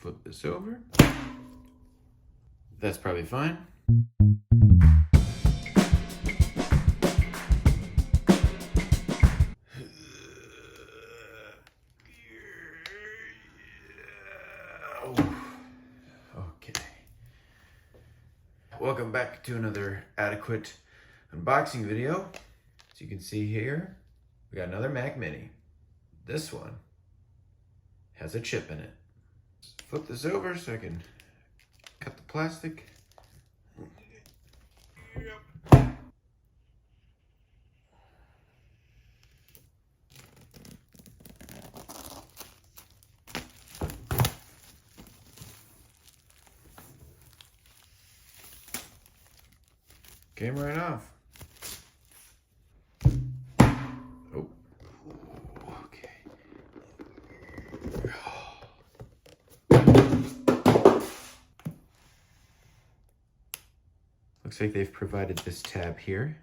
Flip this over. That's probably fine. Okay. Welcome back to another adequate unboxing video. As you can see here, we got another Mac Mini. This one has a chip in it. Flip this over so I can cut the plastic. Came right off. Oh, okay. Looks like they've provided this tab here.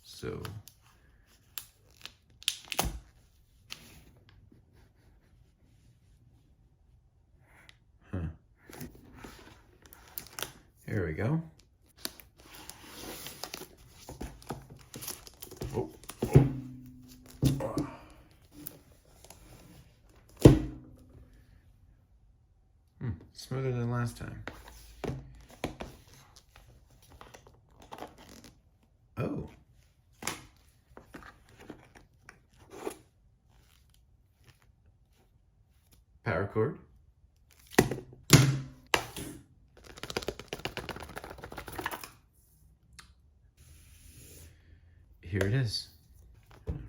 So here we go. Oh. Smoother than last time. Oh. Power cord. Here it is.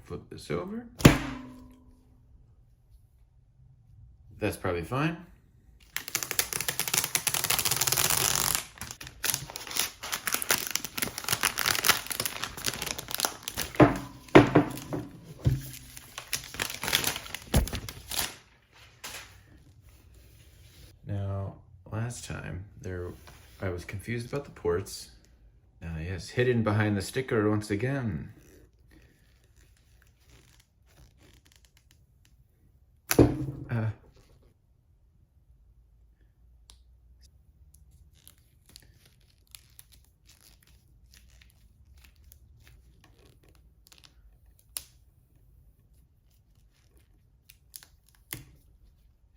Flip this over. That's probably fine. Now, last time I was confused about the ports. Yes, hidden behind the sticker once again.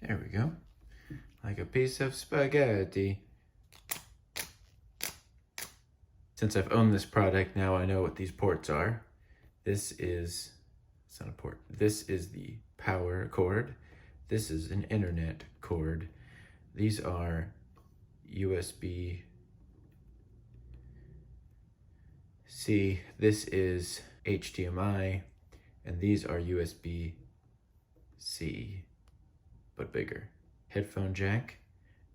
There we go. Like a piece of spaghetti. Since I've owned this product, now I know what these ports are. It's not a port. This is the power cord. This is an internet cord. These are USB-C. This is HDMI. And these are USB-C, but bigger. Headphone jack.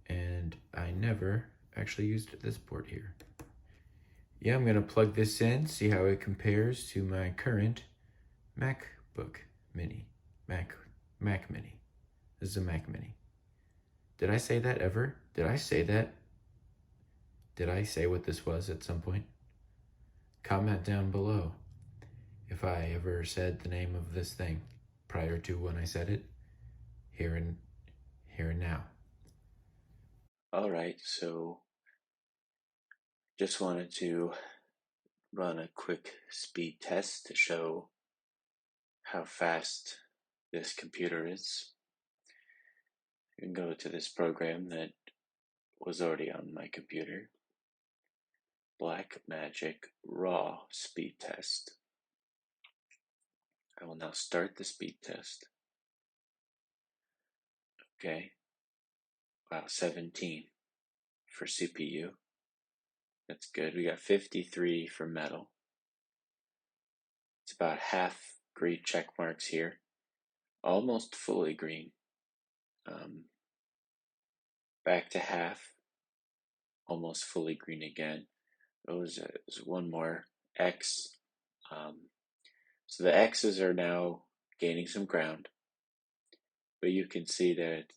And I never actually used this port here. Yeah, I'm gonna plug this in, see how it compares to my current MacBook Mini. Mac Mini. This is a Mac Mini. Did I say that ever? Did I say that? Did I say what this was at some point? Comment down below if I ever said the name of this thing prior to when I said it, here and now. All right, so just wanted to run a quick speed test to show how fast this computer is. You can go to this program that was already on my computer, Blackmagic Raw Speed Test. I will now start the speed test. Okay, wow, 17 for CPU. That's good. We got 53 for metal. It's about half green check marks here. Almost fully green. Back to half. Almost fully green again. There's one more X. So the X's are now gaining some ground. But you can see that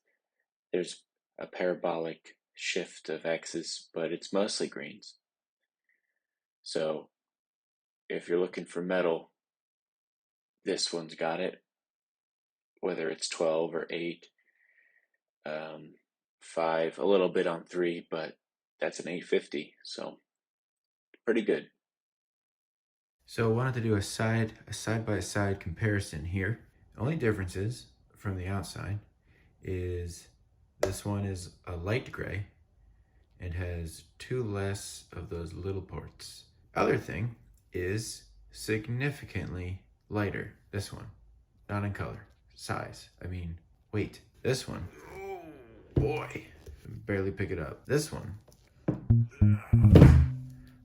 there's a parabolic shift of X's, but it's mostly greens. So if you're looking for metal, this one's got it, whether it's 12 or 8. 5, a little bit on 3, but that's an 850, so pretty good. So I wanted to do a side-by-side comparison here. The only differences from the outside is this one is a light gray and has 2 less of those little ports. Other thing is significantly lighter. This one, not in color, size, weight. This one, oh boy, barely pick it up. This one,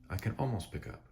I can almost pick up.